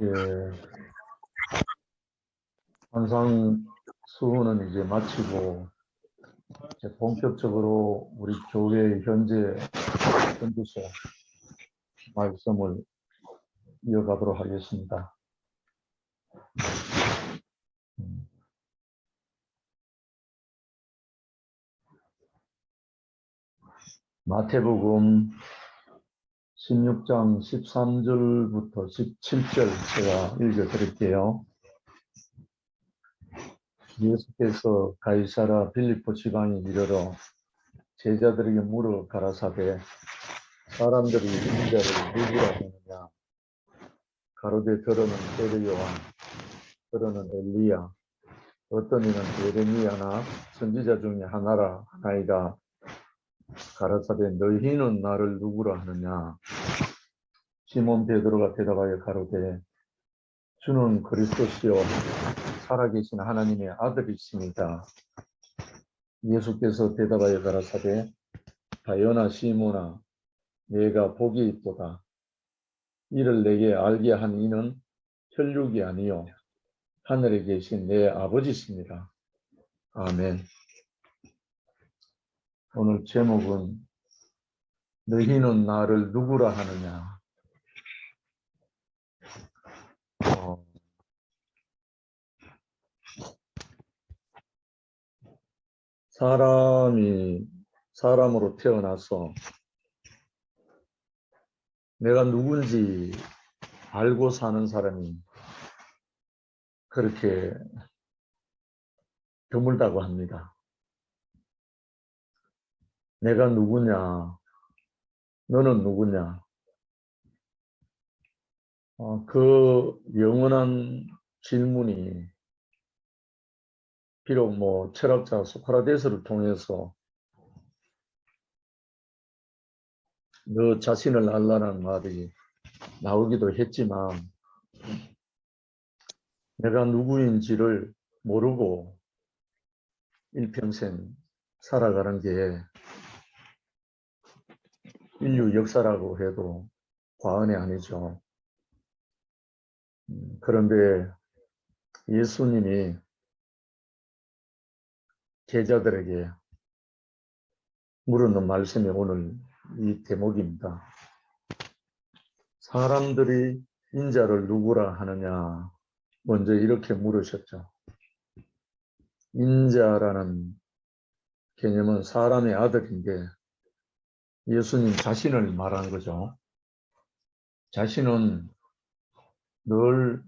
예, 환상 수훈은 이제 마치고 이제 본격적으로 우리 교회 현재 전도서 말씀을 이어가도록 하겠습니다. 마태복음 16장 13절부터 17절 제가 읽어드릴게요. 예수께서 가이사라 빌립보 지방에 이르러 제자들에게 물어 가라사대 사람들이 인자를 누구라 하느냐. 가로되 들어는 베드로 요한, 들어는 엘리야, 어떤 이는 예레미야나 선지자 중에 하나이다. 가라사대 너희는 나를 누구라 하느냐. 시몬 베드로가 대답하여 가로되 주는 그리스도시요 살아계신 하나님의 아들이십니다. 예수께서 대답하여 가라사대 바요나 시몬아 내가 복이 있도다. 이를 내게 알게 한 이는 혈육이 아니요 하늘에 계신 내 아버지십니다. 아멘. 오늘 제목은 너희는 나를 누구라 하느냐. 사람이 사람으로 태어나서 내가 누군지 알고 사는 사람이 그렇게 드물다고 합니다. 내가 누구냐, 너는 누구냐. 그 영원한 질문이 비록 철학자 소크라테스를 통해서 너 자신을 알라는 말이 나오기도 했지만 내가 누구인지를 모르고 일평생 살아가는 게 인류 역사라고 해도 과언이 아니죠. 그런데 예수님이 제자들에게 물었는 말씀이 오늘 이 대목입니다. 사람들이 인자를 누구라 하느냐. 먼저 이렇게 물으셨죠. 인자라는 개념은 사람의 아들인데 예수님 자신을 말하는 거죠. 자신은 늘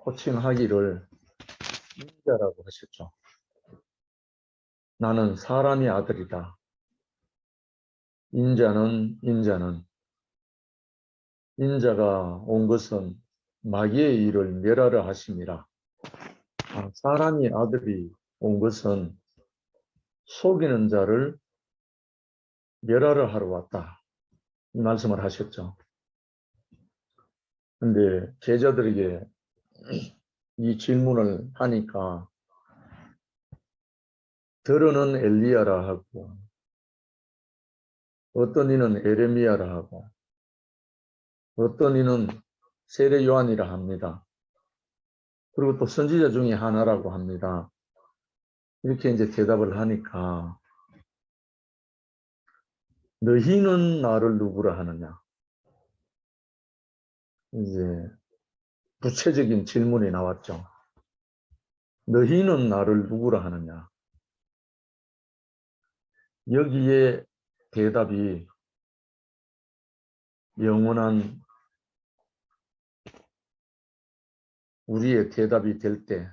호칭하기를 인자라고 하셨죠. 나는 사람의 아들이다. 인자가 온 것은 마귀의 일을 멸하려 하심이라. 사람의 아들이 온 것은 속이는 자를 멸하려 하러 왔다. 이 말씀을 하셨죠. 근데 제자들에게 이 질문을 하니까 들어는 엘리야라 하고 어떤 이는 에레미야라 하고 어떤 이는 세례 요한이라 합니다. 그리고 또 선지자 중에 하나라고 합니다. 이렇게 이제 대답을 하니까 너희는 나를 누구라 하느냐. 이제 구체적인 질문이 나왔죠. 너희는 나를 누구라 하느냐. 여기에 대답이 영원한 우리의 대답이 될 때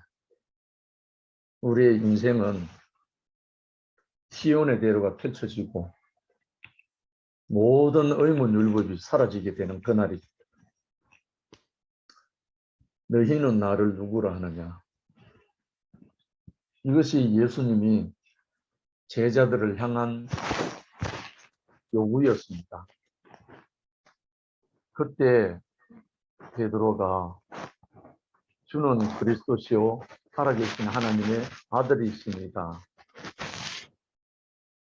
우리의 인생은 시온의 대로가 펼쳐지고 모든 의문율법이 사라지게 되는 그날이. 너희는 나를 누구라 하느냐. 이것이 예수님이 제자들을 향한 요구였습니다. 그때 베드로가 주는 그리스도시요 살아계신 하나님의 아들이십니다.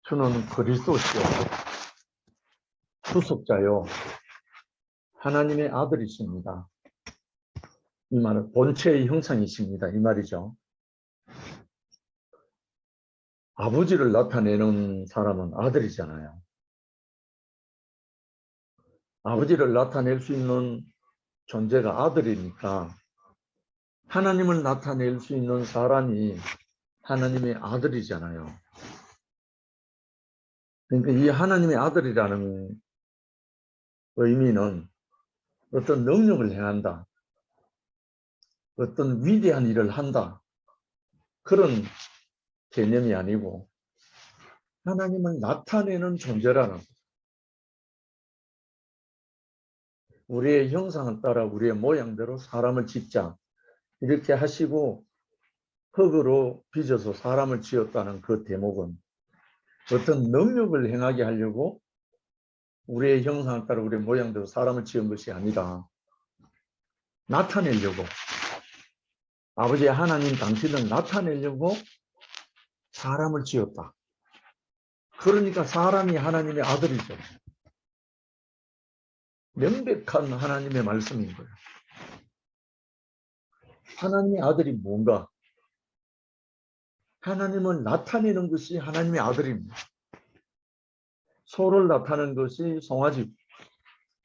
주는 그리스도시요 주석자요 하나님의 아들이십니다. 이 말은 본체의 형상이십니다. 이 말이죠. 아버지를 나타내는 사람은 아들이잖아요. 아버지를 나타낼 수 있는 존재가 아들이니까 하나님을 나타낼 수 있는 사람이 하나님의 아들이잖아요. 그러니까 이 하나님의 아들이라는 의미는 어떤 능력을 행한다, 어떤 위대한 일을 한다, 그런 개념이 아니고 하나님을 나타내는 존재라는, 우리의 형상을 따라 우리의 모양대로 사람을 짓자 이렇게 하시고 흙으로 빚어서 사람을 지었다는 그 대목은 어떤 능력을 행하게 하려고 우리의 형상을 따라 우리의 모양대로 사람을 지은 것이 아니라 나타내려고, 아버지 하나님 당신을 나타내려고 사람을 지었다. 그러니까 사람이 하나님의 아들이죠. 명백한 하나님의 말씀인 거예요. 하나님의 아들이 뭔가? 하나님을 나타내는 것이 하나님의 아들입니다. 소를 나타내는 것이 송아지,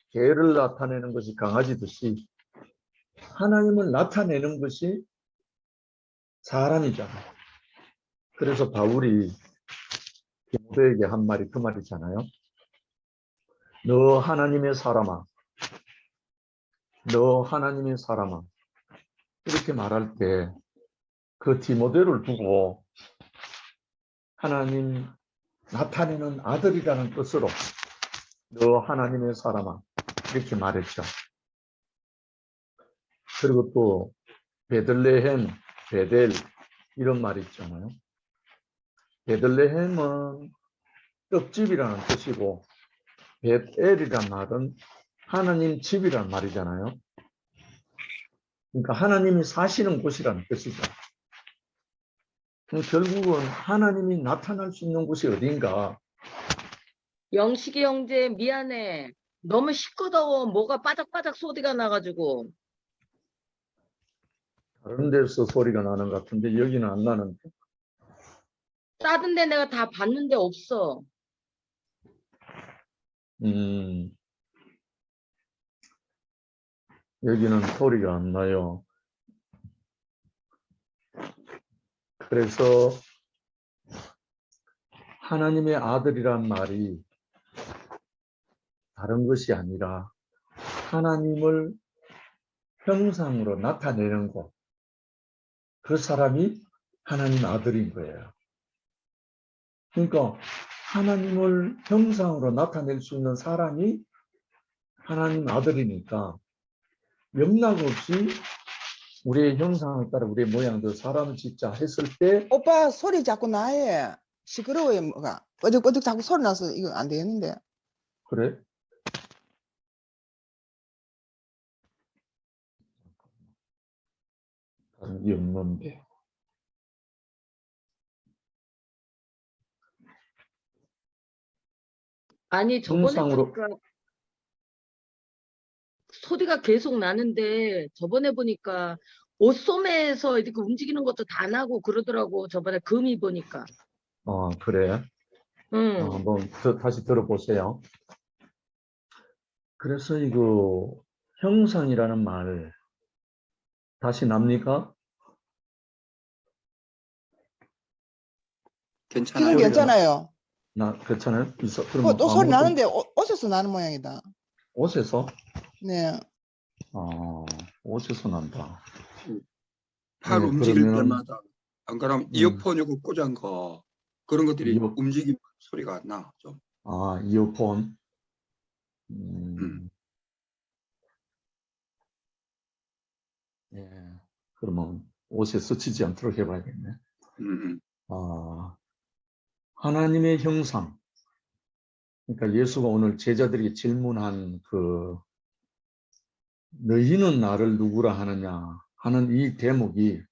개를 나타내는 것이 강아지듯이 하나님을 나타내는 것이 사람이잖아요. 그래서 바울이 디모데에게 한 말이 그 말이잖아요. 너 하나님의 사람아, 너 하나님의 사람아, 이렇게 말할 때 그 디모데를 두고 하나님 나타내는 아들이라는 뜻으로 너 하나님의 사람아 이렇게 말했죠. 그리고 또 베들레헴, 베델 이런 말이 있잖아요. 베들레헴은 떡집이라는 뜻이고 베델이란 말은 하나님 집이란 말이잖아요. 그러니까 하나님이 사시는 곳이라는 뜻이죠. 결국은 하나님이 나타날 수 있는 곳이 어딘가. 영식이 형제 미안해. 너무 시끄러워. 뭐가 바닥바닥 소리가 나가지고. 다른 데서 소리가 나는 것 같은데 여기는 안 나는데. 다른 데 내가 다 봤는데 없어. 여기는 소리가 안 나요. 그래서 하나님의 아들이란 말이 다른 것이 아니라 하나님을 형상으로 나타내는 것, 그 사람이 하나님 아들인 거예요. 그러니까 하나님을 형상으로 나타낼 수 있는 사람이 하나님 아들이니까 영락 없이 우리의 형상을 따라 우리의 모양대로 사람을 짓자 했을 때. 오빠 소리 자꾸 나해. 시끄러워요 뭐가. 뻐득뻐득 자꾸 소리 나서 이거 안 되겠는데. 그래? 다른 게 없는데. 아니 저번에 형상으로. 보니까 소리가 계속 나는데 저번에 보니까 옷소매에서 이렇게 움직이는 것도 다 나고 그러더라고. 저번에 금이 보니까. 그래. 응. 한번 다시 들어보세요. 그래서 이거 형상이라는 말 다시 납니까? 지금 괜찮아요. 괜찮아요. 괜찮아요? 그러면 또 소리 아무것도. 나는데 옷에서 나는 모양이다. 옷에서? 네. 옷에서 난다. 팔 네, 움직일 그러면. 때마다 안 그러면 이어폰 이거 꽂은 거 그런 것들이 움직이면 소리가 안 나. 좀. 이어폰. 예, 그러면 옷에 스치지 않도록 해봐야겠네. 하나님의 형상. 그러니까 예수가 오늘 제자들에게 질문한 너희는 나를 누구라 하느냐 하는 이 대목이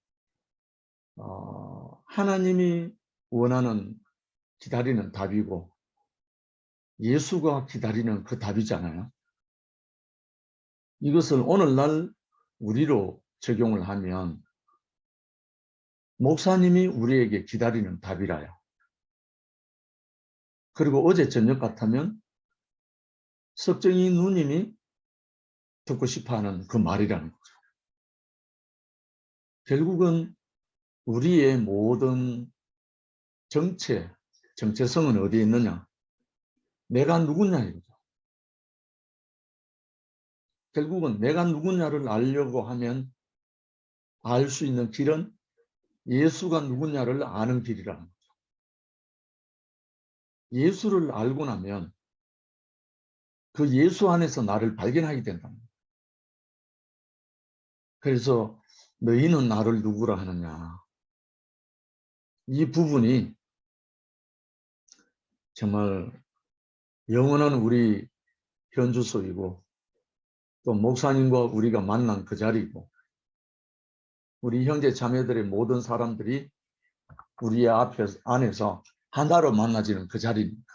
하나님이 원하는, 기다리는 답이고 예수가 기다리는 그 답이잖아요. 이것을 오늘날 우리로 적용을 하면 목사님이 우리에게 기다리는 답이라요. 그리고 어제 저녁 같으면 석정이 누님이 듣고 싶어하는 그 말이라는 거죠. 결국은 우리의 모든 정체성은 어디에 있느냐? 내가 누구냐 이거죠. 결국은 내가 누구냐를 알려고 하면 알 수 있는 길은 예수가 누구냐를 아는 길이라는 거죠. 예수를 알고 나면 그 예수 안에서 나를 발견하게 된다는 거예요. 그래서 너희는 나를 누구라 하느냐. 이 부분이 정말 영원한 우리 현주소이고 또 목사님과 우리가 만난 그 자리이고 우리 형제 자매들의 모든 사람들이 우리의 안에서 하나로 만나지는 그 자리입니다.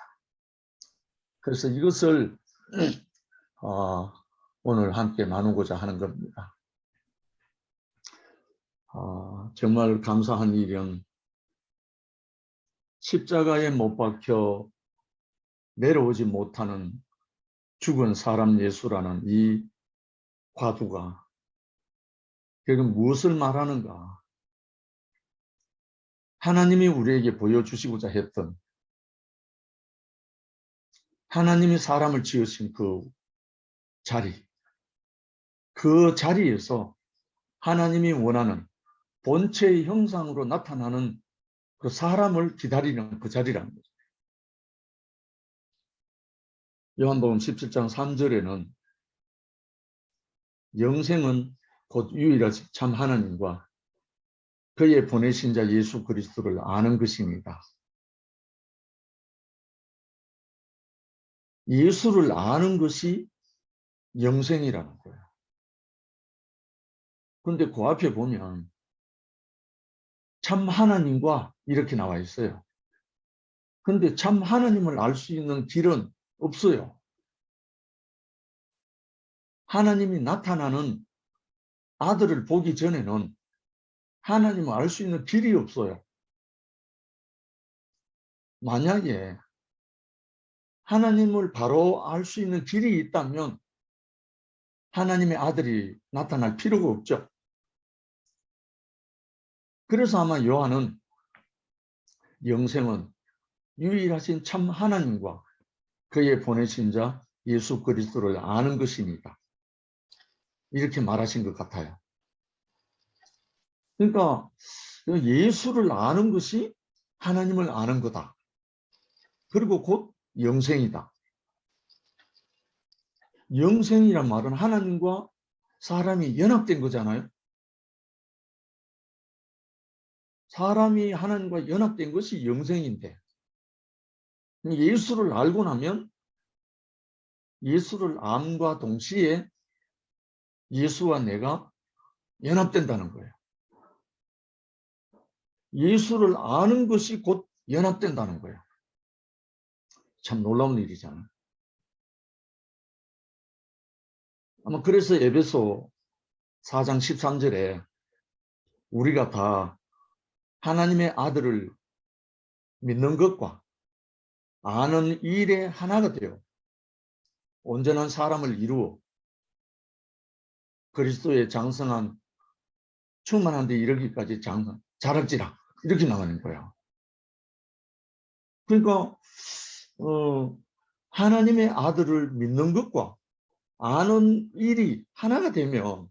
그래서 이것을 오늘 함께 나누고자 하는 겁니다. 정말 감사한 일은 십자가에 못 박혀 내려오지 못하는 죽은 사람 예수라는 이 화두가 결국 무엇을 말하는가? 하나님이 우리에게 보여주시고자 했던 하나님이 사람을 지으신 그 자리, 그 자리에서 하나님이 원하는 본체의 형상으로 나타나는 그 사람을 기다리는 그 자리라는 거죠. 요한복음 17장 3절에는 영생은 곧 유일하신 참 하나님과 그의 보내신 자 예수 그리스도를 아는 것입니다. 예수를 아는 것이 영생이라는 거예요. 그런데 그 앞에 보면 참 하나님과 이렇게 나와 있어요. 그런데 참 하나님을 알 수 있는 길은 없어요. 하나님이 나타나는 아들을 보기 전에는 하나님을 알 수 있는 길이 없어요. 만약에 하나님을 바로 알 수 있는 길이 있다면 하나님의 아들이 나타날 필요가 없죠. 그래서 아마 요한은 영생은 유일하신 참 하나님과 그의 보내신 자 예수 그리스도를 아는 것입니다. 이렇게 말하신 것 같아요. 그러니까 예수를 아는 것이 하나님을 아는 거다. 그리고 곧 영생이다. 영생이란 말은 하나님과 사람이 연합된 거잖아요. 사람이 하나님과 연합된 것이 영생인데 예수를 알고 나면 예수를 암과 동시에 예수와 내가 연합된다는 거예요. 예수를 아는 것이 곧 연합된다는 거예요. 참 놀라운 일이잖아요. 아마 그래서 에베소 4장 13절에 우리가 다 하나님의 아들을 믿는 것과 아는 일에 하나가 되어 온전한 사람을 이루어 그리스도의 장성한 충만한 데 이르기까지 자랄지라 이렇게 나가는 거야. 그러니까 하나님의 아들을 믿는 것과 아는 일이 하나가 되면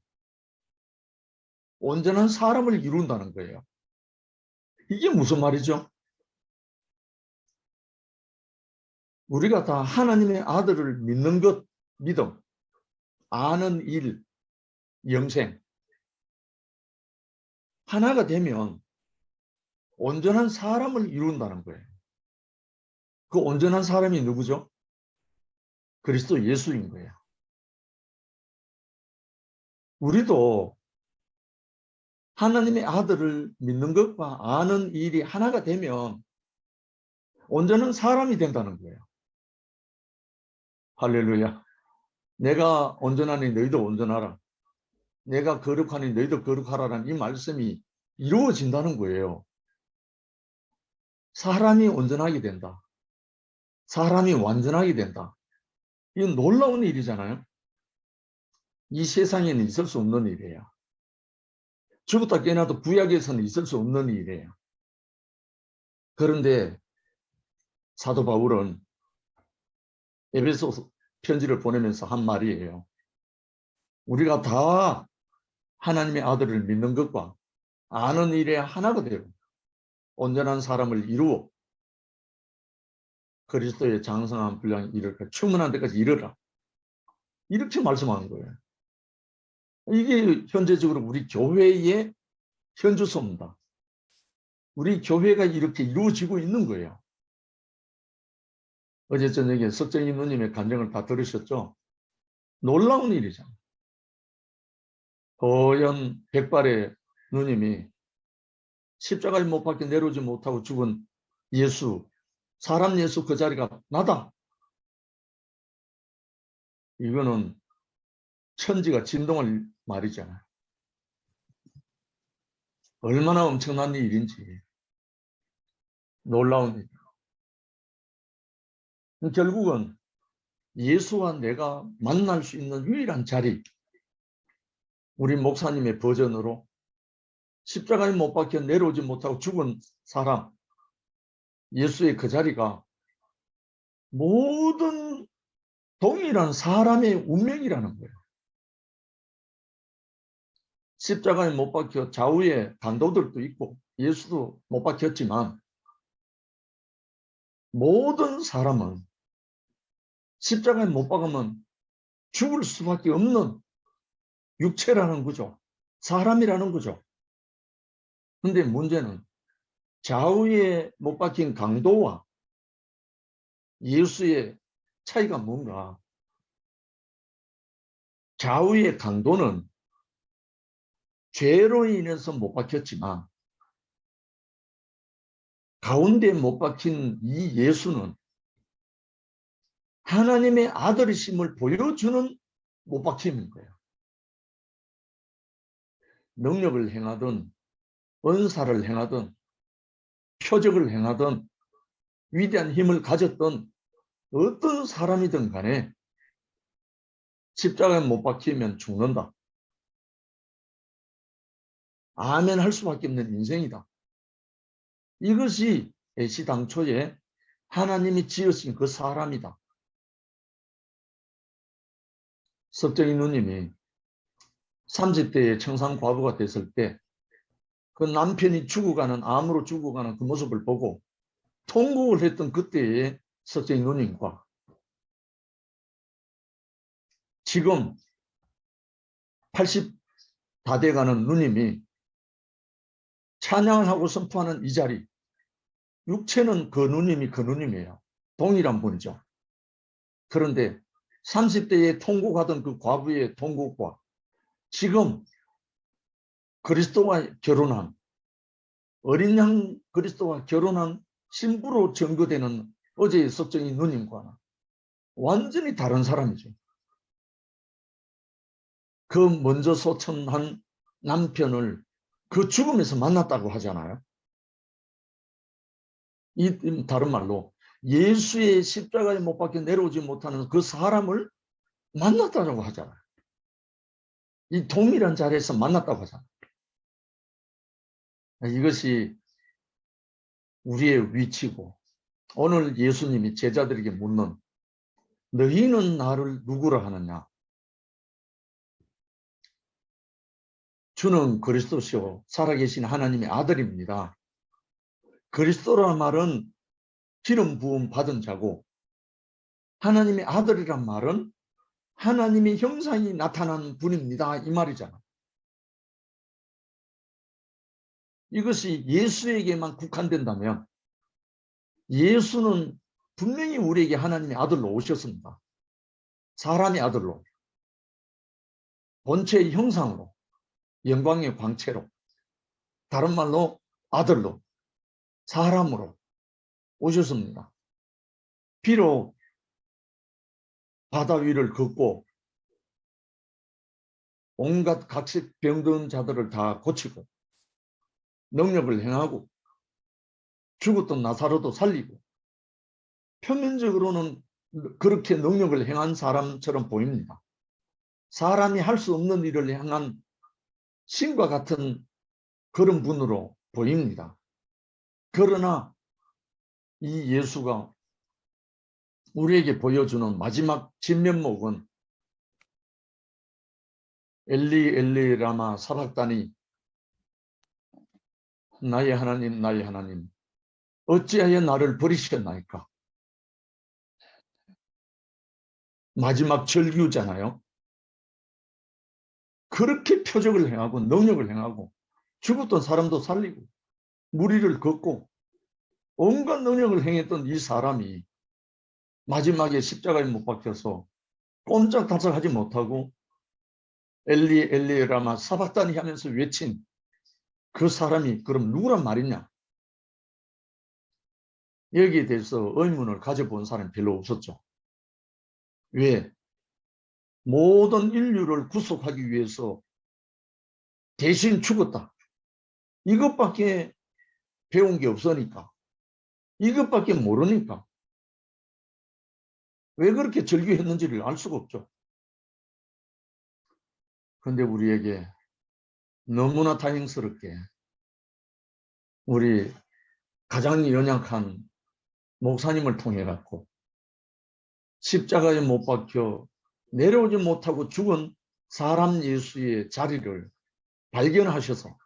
온전한 사람을 이룬다는 거예요. 이게 무슨 말이죠? 우리가 다 하나님의 아들을 믿는 것, 믿음, 아는 일, 영생 하나가 되면 온전한 사람을 이룬다는 거예요. 그 온전한 사람이 누구죠? 그리스도 예수인 거예요. 우리도 하나님의 아들을 믿는 것과 아는 일이 하나가 되면 온전한 사람이 된다는 거예요. 할렐루야. 내가 온전하니 너희도 온전하라. 내가 거룩하니 너희도 거룩하라는 이 말씀이 이루어진다는 거예요. 사람이 온전하게 된다. 사람이 완전하게 된다. 이건 놀라운 일이잖아요. 이 세상에는 있을 수 없는 일이에요. 죽었다 깨어나도 구약에서는 있을 수 없는 일이에요. 그런데 사도 바울은 에베소 편지를 보내면서 한 말이에요. 우리가 다 하나님의 아들을 믿는 것과 아는 일에 하나가 되고 온전한 사람을 이루어 그리스도의 장성한 분량에 이르러 충분한 데까지 이르라. 이렇게 말씀하는 거예요. 이게 현재적으로 우리 교회의 현주소입니다. 우리 교회가 이렇게 이루어지고 있는 거예요. 어제 저녁에 석정희 누님의 간증을 다 들으셨죠? 놀라운 일이잖아요. 허연 백발의 누님이 십자가에 못 박혀 내려오지 못하고 죽은 예수, 사람 예수 그 자리가 나다. 이거는 천지가 진동할 말이잖아요. 얼마나 엄청난 일인지. 놀라운 일. 결국은 예수와 내가 만날 수 있는 유일한 자리. 우리 목사님의 버전으로 십자가에 못 박혀 내려오지 못하고 죽은 사람. 예수의 그 자리가 모든 동일한 사람의 운명이라는 거예요. 십자가에 못 박혀 좌우에 강도들도 있고 예수도 못 박혔지만 모든 사람은 십자가에 못 박으면 죽을 수밖에 없는 육체라는 거죠. 사람이라는 거죠. 근데 문제는 좌우에 못 박힌 강도와 예수의 차이가 뭔가? 좌우의 강도는 죄로 인해서 못 박혔지만 가운데 못 박힌 이 예수는 하나님의 아들이심을 보여주는 못 박힘인 거예요. 능력을 행하든 은사를 행하든 표적을 행하든 위대한 힘을 가졌던 어떤 사람이든 간에 십자가에 못 박히면 죽는다. 아멘 할 수밖에 없는 인생이다. 이것이 애시당초에 하나님이 지으신 그 사람이다. 석정희 누님이 30대의 청산과부가 됐을 때 그 남편이 죽어가는, 암으로 죽어가는 그 모습을 보고 통곡을 했던 그때의 석정희 누님과 지금 80 다 돼가는 누님이 찬양을 하고 선포하는 이 자리, 육체는 그 누님이 그 누님이에요. 동일한 분이죠. 그런데 30대에 통곡하던 그 과부의 통곡과 지금 그리스도와 결혼한, 어린 양 그리스도와 결혼한 신부로 증거되는 어제의 석정희 누님과는 완전히 다른 사람이죠. 그 먼저 소천한 남편을 그 죽음에서 만났다고 하잖아요. 이 다른 말로 예수의 십자가에 못 박혀 내려오지 못하는 그 사람을 만났다고 하잖아요. 이 동일한 자리에서 만났다고 하잖아요. 이것이 우리의 위치고 오늘 예수님이 제자들에게 묻는 너희는 나를 누구라 하느냐? 주는 그리스도시요 살아계신 하나님의 아들입니다. 그리스도라는 말은 기름 부음 받은 자고 하나님의 아들이란 말은 하나님의 형상이 나타난 분입니다. 이 말이잖아. 이것이 예수에게만 국한된다면 예수는 분명히 우리에게 하나님의 아들로 오셨습니다. 사람의 아들로, 본체의 형상으로, 영광의 광채로, 다른 말로 아들로, 사람으로 오셨습니다. 비록 바다 위를 걷고 온갖 각색 병든 자들을 다 고치고 능력을 행하고 죽었던 나사로도 살리고 표면적으로는 그렇게 능력을 행한 사람처럼 보입니다. 사람이 할 수 없는 일을 행한 신과 같은 그런 분으로 보입니다. 그러나 이 예수가 우리에게 보여주는 마지막 진면목은 엘리 엘리 라마 사박다니 나의 하나님 나의 하나님 어찌하여 나를 버리셨나이까. 마지막 절규잖아요. 그렇게 표적을 행하고 능력을 행하고 죽었던 사람도 살리고 무리를 걷고 온갖 능력을 행했던 이 사람이 마지막에 십자가에 못 박혀서 꼼짝달싹하지 못하고 엘리 엘리 라마 사박다니 하면서 외친 그 사람이 그럼 누구란 말이냐? 여기에 대해서 의문을 가져본 사람이 별로 없었죠. 왜? 모든 인류를 구속하기 위해서 대신 죽었다. 이것밖에 배운 게 없으니까. 이것밖에 모르니까. 왜 그렇게 절규했는지를 알 수가 없죠. 그런데 우리에게 너무나 다행스럽게 우리 가장 연약한 목사님을 통해 갖고 십자가에 못 박혀 내려오지 못하고 죽은 사람 예수의 자리를 발견하셔서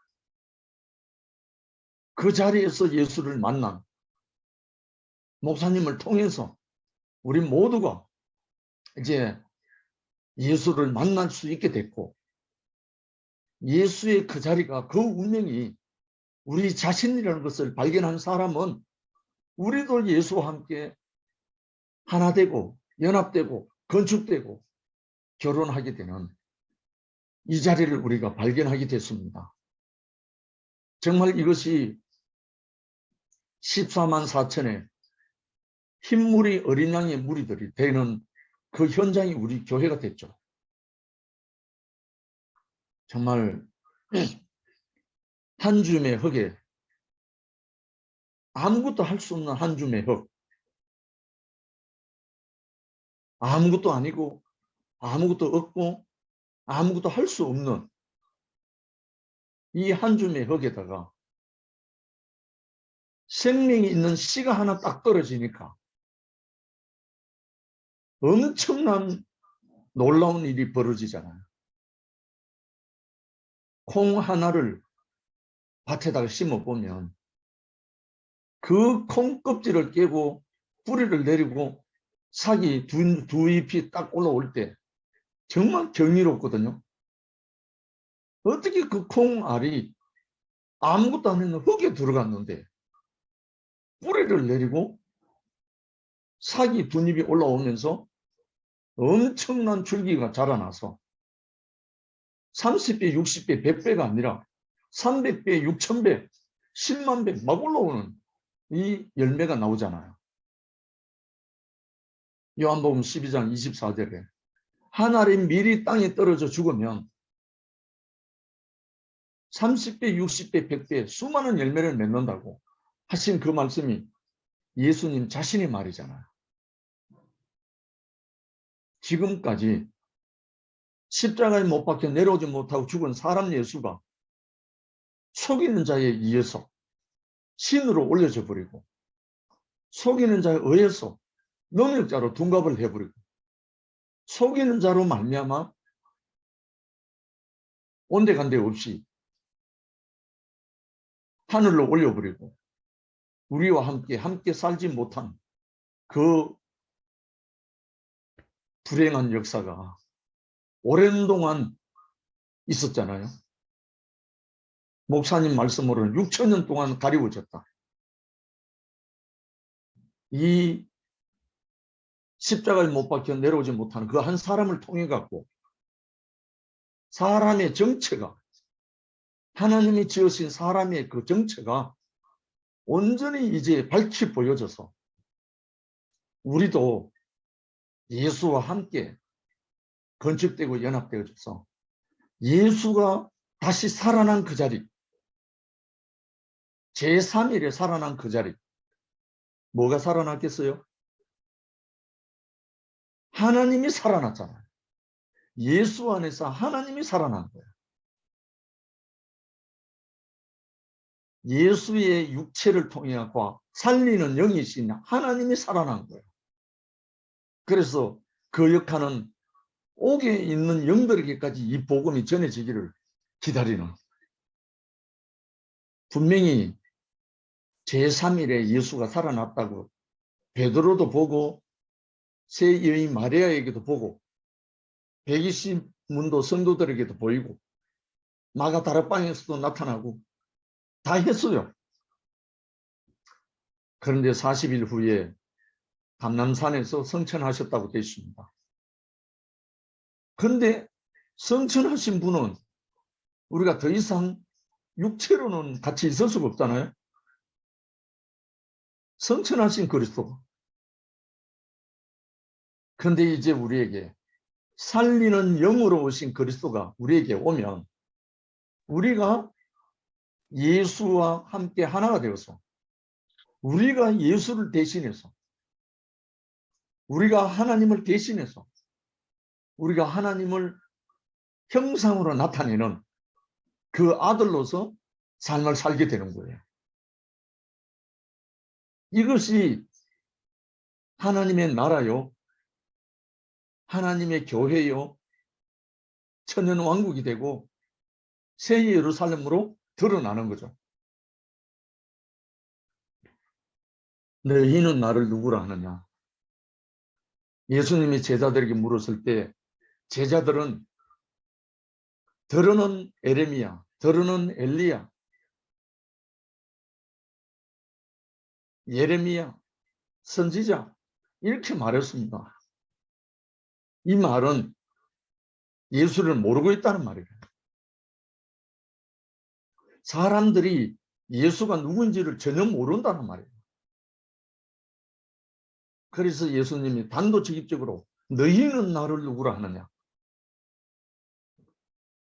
그 자리에서 예수를 만난 목사님을 통해서 우리 모두가 이제 예수를 만날 수 있게 됐고 예수의 그 자리가 그 운명이 우리 자신이라는 것을 발견한 사람은 우리도 예수와 함께 하나 되고 연합되고 건축되고 결혼하게 되는 이 자리를 우리가 발견하게 됐습니다. 정말 이것이 14만 4천의 흰물이 어린 양의 무리들이 되는 그 현장이 우리 교회가 됐죠. 정말 한 줌의 흙에 아무것도 할 수 없는 한 줌의 흙, 아무것도 아니고 아무것도 없고 아무것도 할 수 없는 이 한 줌의 흙에다가 생명이 있는 씨가 하나 딱 떨어지니까 엄청난 놀라운 일이 벌어지잖아요. 콩 하나를 밭에다가 심어보면 그 콩 껍질을 깨고 뿌리를 내리고 싹이 두 잎이 딱 올라올 때 정말 경이롭거든요. 어떻게 그 콩알이 아무것도 안 했는 흙에 들어갔는데 뿌리를 내리고 싹이 두 잎이 올라오면서 엄청난 줄기가 자라나서 30배, 60배, 100배가 아니라 300배, 6000배, 10만 배 막 올라오는 이 열매가 나오잖아요. 요한복음 12장 24절에 한 알이 미리 땅에 떨어져 죽으면 30배, 60배, 100배 수많은 열매를 맺는다고 하신 그 말씀이 예수님 자신의 말이잖아요. 지금까지 십자가에 못 박혀 내려오지 못하고 죽은 사람 예수가 속이는 자에 의해서 신으로 올려져 버리고 속이는 자에 의해서 능력자로 둔갑을 해버리고 속이는 자로 말미암아 온데간데 없이 하늘로 올려버리고 우리와 함께 살지 못한 그 불행한 역사가 오랜 동안 있었잖아요. 목사님 말씀으로는 6,000년 동안 가리워졌다. 이 십자가에 못 박혀 내려오지 못하는 그 한 사람을 통해 갖고 사람의 정체가 하나님이 지으신 사람의 그 정체가 온전히 이제 밝히 보여져서 우리도 예수와 함께 건축되고 연합되어져서 예수가 다시 살아난 그 자리, 제3일에 살아난 그 자리, 뭐가 살아났겠어요? 하나님이 살아났잖아요. 예수 안에서 하나님이 살아난 거예요. 예수의 육체를 통해 살리는 영이신 하나님이 살아난 거예요. 그래서 그 역할은 옥에 있는 영들에게까지 이 복음이 전해지기를 기다리는, 분명히 제3일에 예수가 살아났다고 베드로도 보고 새 여인 마리아에게도 보고 120문도 성도들에게도 보이고 마가 다락방에서도 나타나고 다 했어요. 그런데 40일 후에 감람산에서 성천하셨다고 되어 있습니다. 그런데 성천하신 분은 우리가 더 이상 육체로는 같이 있을 수가 없잖아요. 성천하신 그리스도. 그런데 이제 우리에게 살리는 영으로 오신 그리스도가 우리에게 오면 우리가 예수와 함께 하나가 되어서 우리가 예수를 대신해서 우리가 하나님을 대신해서 우리가 하나님을 형상으로 나타내는 그 아들로서 삶을 살게 되는 거예요. 이것이 하나님의 나라요, 하나님의 교회요, 천년왕국이 되고 새 예루살렘으로 드러나는 거죠. 너희는 나를 누구라 하느냐? 예수님이 제자들에게 물었을 때 제자들은 더러는 에레미야, 더러는 엘리야, 예레미야, 선지자 이렇게 말했습니다. 이 말은 예수를 모르고 있다는 말이에요. 사람들이 예수가 누군지를 전혀 모른다는 말이에요. 그래서 예수님이 단도직입적으로 너희는 나를 누구라 하느냐?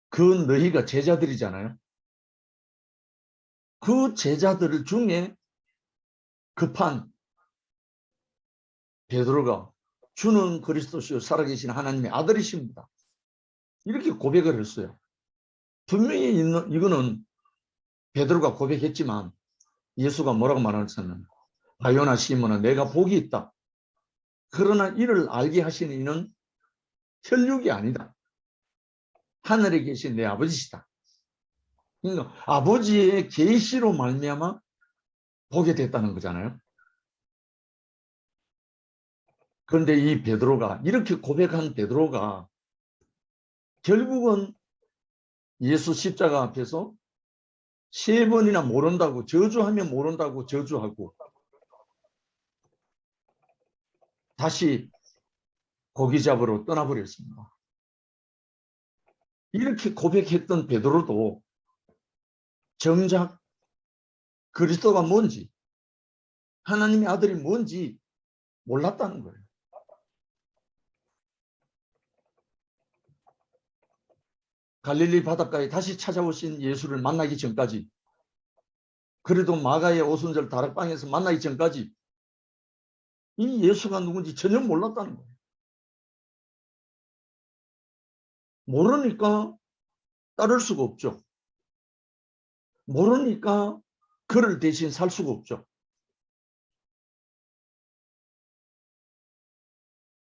그 너희가 제자들이잖아요. 그 제자들 중에 급한 베드로가 주는 그리스도시요 살아계신 하나님의 아들이십니다. 이렇게 고백을 했어요. 분명히 이거는 베드로가 고백했지만 예수가 뭐라고 말하셨냐면 바요나 시몬아 내가 복이 있다. 그러나 이를 알게 하시는 이는 혈육이 아니다. 하늘에 계신 내 아버지시다. 그러니까 아버지의 계시로 말미암아 보게 됐다는 거잖아요. 그런데 이 베드로가 이렇게 고백한 베드로가 결국은 예수 십자가 앞에서 3번이나 모른다고 저주하면 모른다고 저주하고 다시 고기 잡으러 떠나버렸습니다. 이렇게 고백했던 베드로도 정작 그리스도가 뭔지 하나님의 아들이 뭔지 몰랐다는 거예요. 갈릴리 바닷가에 다시 찾아오신 예수를 만나기 전까지 그래도 마가의 오순절 다락방에서 만나기 전까지 이 예수가 누군지 전혀 몰랐다는 거예요. 모르니까 따를 수가 없죠. 모르니까 그를 대신 살 수가 없죠.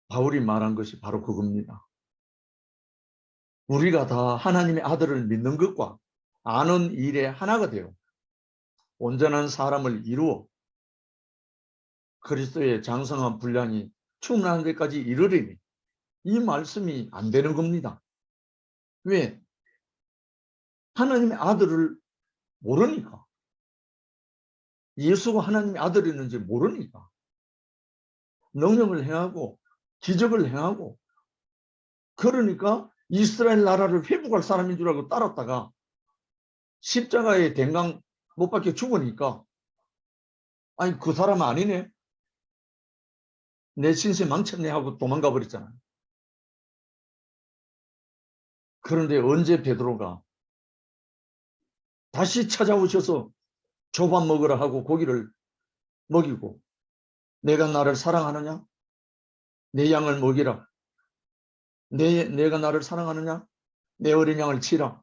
바울이 말한 것이 바로 그겁니다. 우리가 다 하나님의 아들을 믿는 것과 아는 일에 하나가 되어 온전한 사람을 이루어 그리스도의 장성한 분량이 충만한 데까지 이르리니 이 말씀이 안 되는 겁니다. 왜? 하나님의 아들을 모르니까. 예수가 하나님의 아들이었는지 모르니까. 능력을 행하고 기적을 행하고 그러니까 이스라엘 나라를 회복할 사람인 줄 알고 따랐다가 십자가에 댕강 못 박혀 죽으니까 아니 그 사람 아니네. 내 신세 망쳤네 하고 도망가 버렸잖아요. 그런데 언제 베드로가 다시 찾아오셔서 조밥 먹으라 하고 고기를 먹이고 내가 나를 사랑하느냐? 내 양을 먹이라. 내가 나를 사랑하느냐? 내 어린 양을 치라.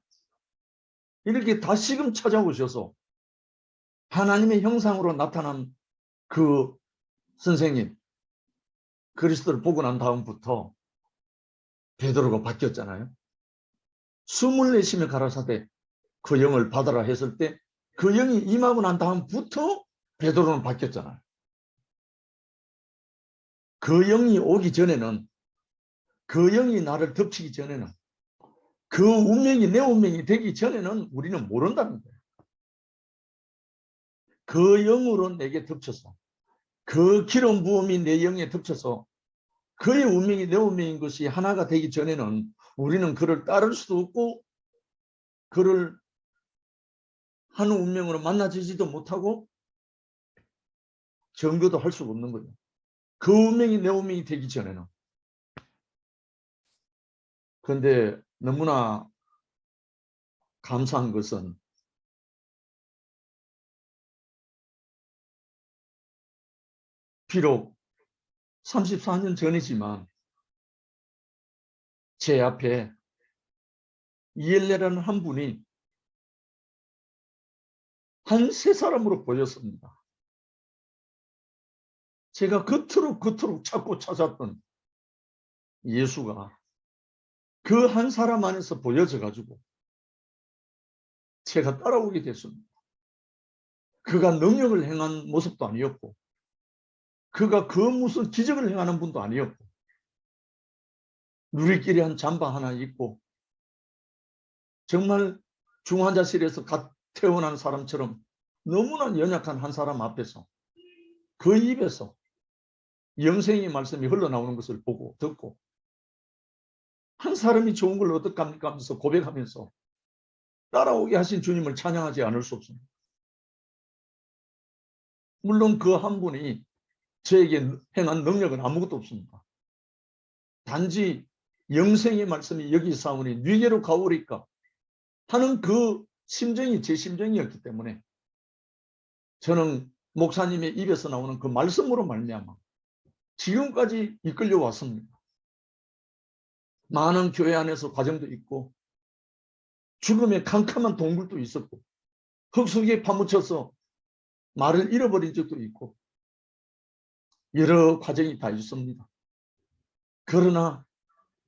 이렇게 다시금 찾아오셔서 하나님의 형상으로 나타난 그 선생님 그리스도를 보고 난 다음부터 베드로가 바뀌었잖아요. 숨을 내쉬며 가라사대 그 영을 받아라 했을 때 그 영이 임하고 난 다음부터 베드로는 바뀌었잖아요. 그 영이 오기 전에는, 그 영이 나를 덮치기 전에는, 그 운명이 내 운명이 되기 전에는 우리는 모른다는 거예요. 그 영으로 내게 덮쳐서, 그 기름 부음이 내 영에 덮쳐서 그의 운명이 내 운명인 것이 하나가 되기 전에는 우리는 그를 따를 수도 없고 그를 한 운명으로 만나지지도 못하고 전교도 할 수가 없는 거예요. 그 운명이 내 운명이 되기 전에는. 그런데 너무나 감사한 것은 비록 34년 전이지만 제 앞에 이엘레라는 한 분이 한 세 사람으로 보였습니다. 제가 그토록 찾고 찾았던 예수가 그 한 사람 안에서 보여져 가지고 제가 따라오게 됐습니다. 그가 능력을 행한 모습도 아니었고 그가 그 무슨 기적을 행하는 분도 아니었고 누리끼리 한 잠바 하나 입고 정말 중환자실에서 갓 태어난 사람처럼 너무나 연약한 한 사람 앞에서 그 입에서 영생의 말씀이 흘러나오는 것을 보고 듣고 한 사람이 좋은 걸 어떡합니까 하면서 고백하면서 따라오게 하신 주님을 찬양하지 않을 수 없습니다. 물론 그 한 분이 저에게 행한 능력은 아무것도 없습니다. 단지 영생의 말씀이 여기 있사오니 네게로 가오리까 하는 그 심정이 제 심정이었기 때문에 저는 목사님의 입에서 나오는 그 말씀으로 말미암아 지금까지 이끌려 왔습니다. 많은 교회 안에서 과정도 있고 죽음의 캄캄한 동굴도 있었고 흙속에 파묻혀서 말을 잃어버린 적도 있고 여러 과정이 다 있습니다. 그러나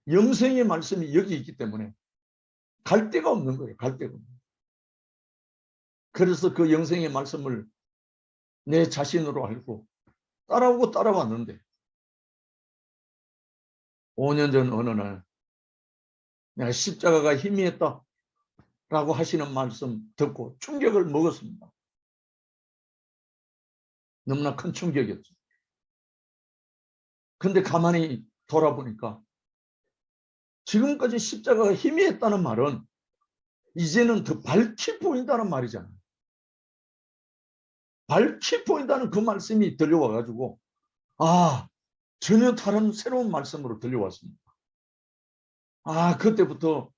영생의 말씀이 여기 있기 때문에 갈 데가 없는 거예요. 갈 데가 없는 거예요. 그래서 그 영생의 말씀을 내 자신으로 알고 따라왔는데 5년 전 어느 날 내가 십자가가 희미했다 라고 하시는 말씀 듣고 충격을 먹었습니다. 너무나 큰 충격이었죠. 근데 가만히 돌아보니까 지금까지 십자가가 희미했다는 말은 이제는 더 밝게 보인다는 말이잖아요. 밝게 보인다는 그 말씀이 들려와가지고 전혀 다른 새로운 말씀으로 들려왔습니다. 그때부터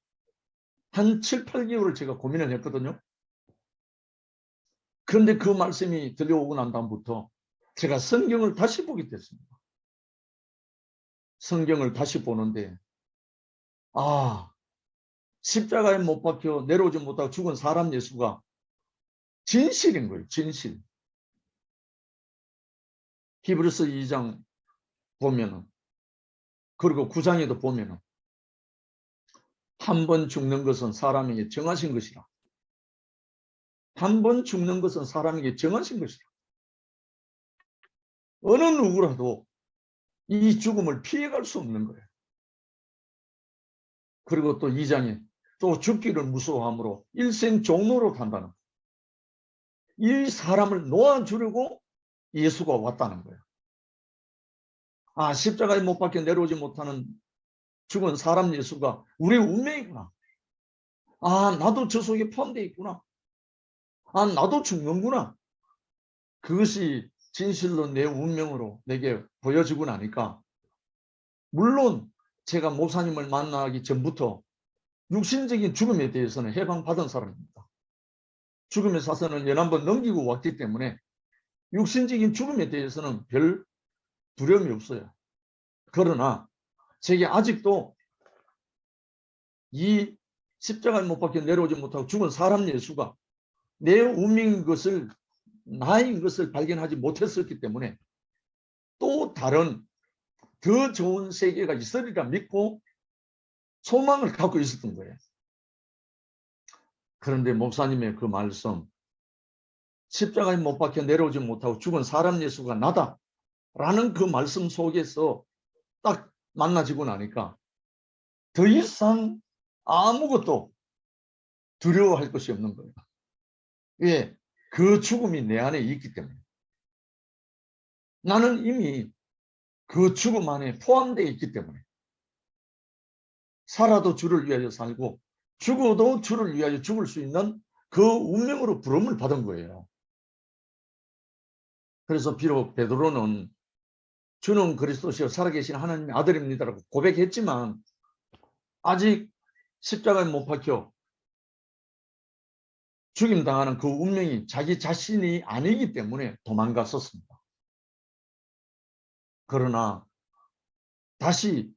한 7, 8개월을 제가 고민을 했거든요. 그런데 그 말씀이 들려오고 난 다음부터 제가 성경을 다시 보게 됐습니다. 성경을 다시 보는데 십자가에 못 박혀 내려오지 못하고 죽은 사람 예수가 진실인 거예요. 진실. 히브리서 2장 보면은 그리고 9장에도 보면은 한 번 죽는 것은 사람에게 정하신 것이라. 한 번 죽는 것은 사람에게 정하신 것이라. 어느 누구라도 이 죽음을 피해갈 수 없는 거예요. 그리고 또 2장에 또 죽기를 무서워함으로 일생 종로로 간다는 거예요. 이 사람을 놓아주려고 예수가 왔다는 거예요. 십자가에 못 박혀 내려오지 못하는 죽은 사람 예수가 우리의 운명이구나. 나도 저 속에 포함되어 있구나. 나도 죽는구나. 그것이 진실로 내 운명으로 내게 보여지고 나니까 물론 제가 목사님을 만나기 전부터 육신적인 죽음에 대해서는 해방받은 사람입니다. 죽음의 사선을 연한 번 넘기고 왔기 때문에 육신적인 죽음에 대해서는 별 두려움이 없어요. 그러나 제게 아직도 이 십자가에 못 박혀 내려오지 못하고 죽은 사람 예수가 내 운명인 것을, 나인 것을 발견하지 못했었기 때문에 또 다른 더 좋은 세계가 있으리라 믿고 소망을 갖고 있었던 거예요. 그런데 목사님의 그 말씀, 십자가에 못 박혀 내려오지 못하고 죽은 사람 예수가 나다라는 그 말씀 속에서 딱 만나지고 나니까 더 이상 아무것도 두려워할 것이 없는 거예요. 왜? 그 죽음이 내 안에 있기 때문에. 나는 이미 그 죽음 안에 포함되어 있기 때문에. 살아도 주를 위하여 살고 죽어도 주를 위하여 죽을 수 있는 그 운명으로 부름을 받은 거예요. 그래서 비록 베드로는 주는 그리스도시요 살아계신 하나님의 아들입니다라고 고백했지만 아직 십자가에 못 박혀 죽임당하는 그 운명이 자기 자신이 아니기 때문에 도망갔었습니다. 그러나 다시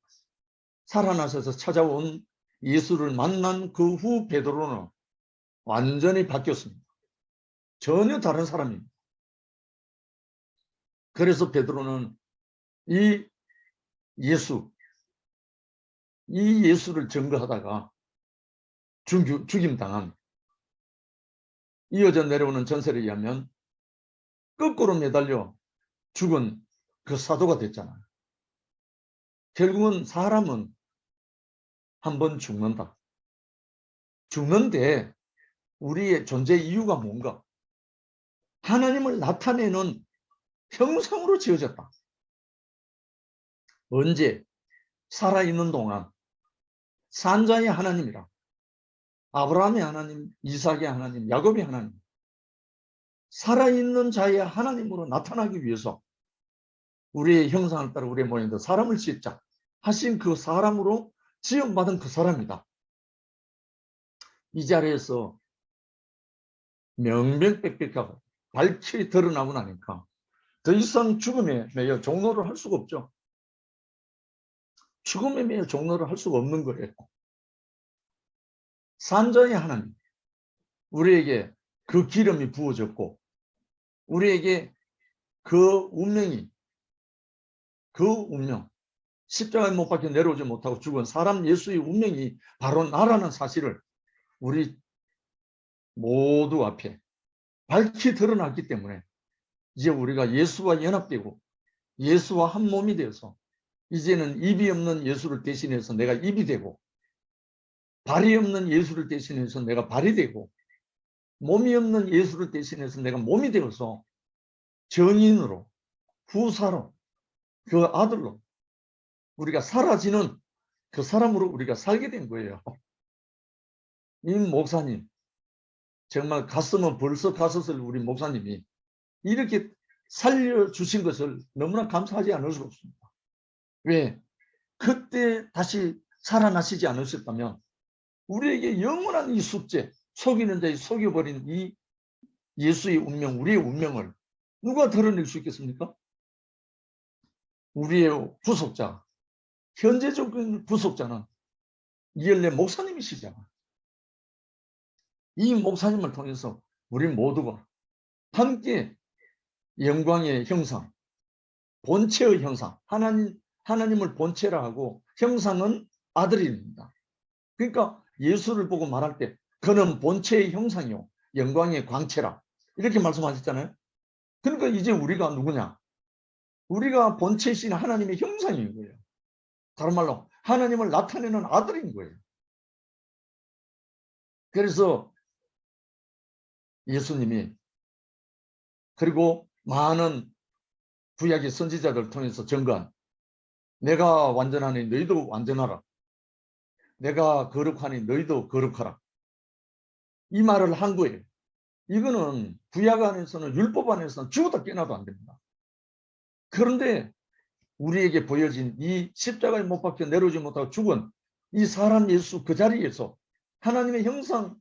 살아나셔서 찾아온 예수를 만난 그 후 베드로는 완전히 바뀌었습니다. 전혀 다른 사람입니다. 그래서 베드로는 이 예수를 증거하다가 죽임당한, 이어져 내려오는 전설에 의하면 거꾸로 매달려 죽은 그 사도가 됐잖아요. 결국은 사람은 한번 죽는다. 죽는데 우리의 존재 이유가 뭔가? 하나님을 나타내는 형상으로 지어졌다. 언제? 살아있는 동안 산자의 하나님이라. 아브라함의 하나님, 이삭의 하나님, 야곱의 하나님. 살아있는 자의 하나님으로 나타나기 위해서 우리의 형상을 따라 우리의 모양대로 사람을 짓자 하신 그 사람으로 지음받은 그 사람이다. 이 자리에서 명명백백하고 밝히 드러나고 나니까 더 이상 죽음에 매여 종로를 할 수가 없죠. 죽음에 매여 종로를 할 수가 없는 거예요. 산자의 하나님, 우리에게 그 기름이 부어졌고 우리에게 그 운명, 십자가에 못 박혀 내려오지 못하고 죽은 사람 예수의 운명이 바로 나라는 사실을 우리 모두 앞에 밝히 드러났기 때문에 이제 우리가 예수와 연합되고 예수와 한 몸이 되어서 이제는 입이 없는 예수를 대신해서 내가 입이 되고 발이 없는 예수를 대신해서 내가 발이 되고 몸이 없는 예수를 대신해서 내가 몸이 되어서 정인으로, 후사로, 그 아들로 우리가 사라지는 그 사람으로 우리가 살게 된 거예요. 이 목사님 정말 갔으면 벌써 갔었을 우리 목사님이 이렇게 살려주신 것을 너무나 감사하지 않을 수가 없습니다. 왜? 그때 다시 살아나시지 않으셨다면 우리에게 영원한 이 숙제, 속이는 자의 속여버린 이 예수의 운명, 우리의 운명을 누가 드러낼 수 있겠습니까? 우리의 구속자, 현재적인 구속자는 이엘레 목사님이시잖아. 이 목사님을 통해서 우리 모두가 함께 영광의 형상, 본체의 형상, 하나님을 본체라 하고 형상은 아들입니다. 그러니까 예수를 보고 말할 때 그는 본체의 형상이요 영광의 광채라 이렇게 말씀하셨잖아요. 그러니까 이제 우리가 누구냐? 우리가 본체이신 하나님의 형상인 거예요. 다른 말로 하나님을 나타내는 아들인 거예요. 그래서 예수님이 그리고 많은 구약의 선지자들을 통해서 증거한 내가 완전하니 너희도 완전하라. 내가 거룩하니 너희도 거룩하라. 이 말을 한 거예요. 이거는 구약 안에서는 율법 안에서는 죽어도 깨나도 안 됩니다. 그런데 우리에게 보여진 이 십자가에 못 박혀 내려오지 못하고 죽은 이 사람 예수 그 자리에서 하나님의 형상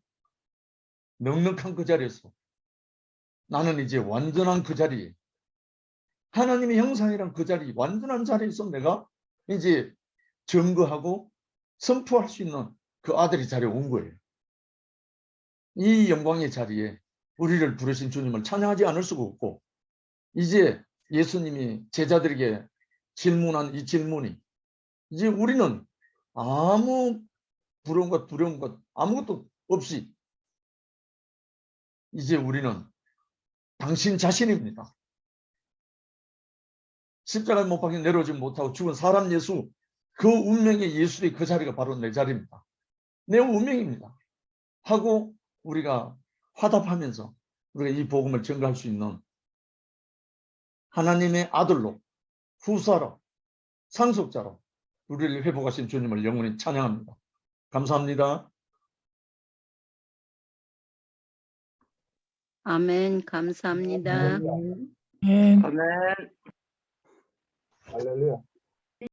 넉넉한 그 자리에서 나는 이제 완전한 그 자리에, 하나님의 형상이란 그 자리, 완전한 자리에서 내가 이제 증거하고 선포할 수 있는 그 아들의 자리에 온 거예요. 이 영광의 자리에 우리를 부르신 주님을 찬양하지 않을 수가 없고, 이제 예수님이 제자들에게 질문한 이 질문이, 이제 우리는 아무 부러운 것, 두려운 것 아무것도 없이 이제 우리는 당신 자신입니다. 십자가에 못 박혀 내려오지 못하고 죽은 사람 예수, 그 운명의 예수의 그 자리가 바로 내 자리입니다. 내 운명입니다. 하고 우리가 화답하면서 우리가 이 복음을 전가할 수 있는 하나님의 아들로, 후사로, 상속자로 우리를 회복하신 주님을 영원히 찬양합니다. 감사합니다. 아멘. 감사합니다. 아멘. 아멘. 할렐루야.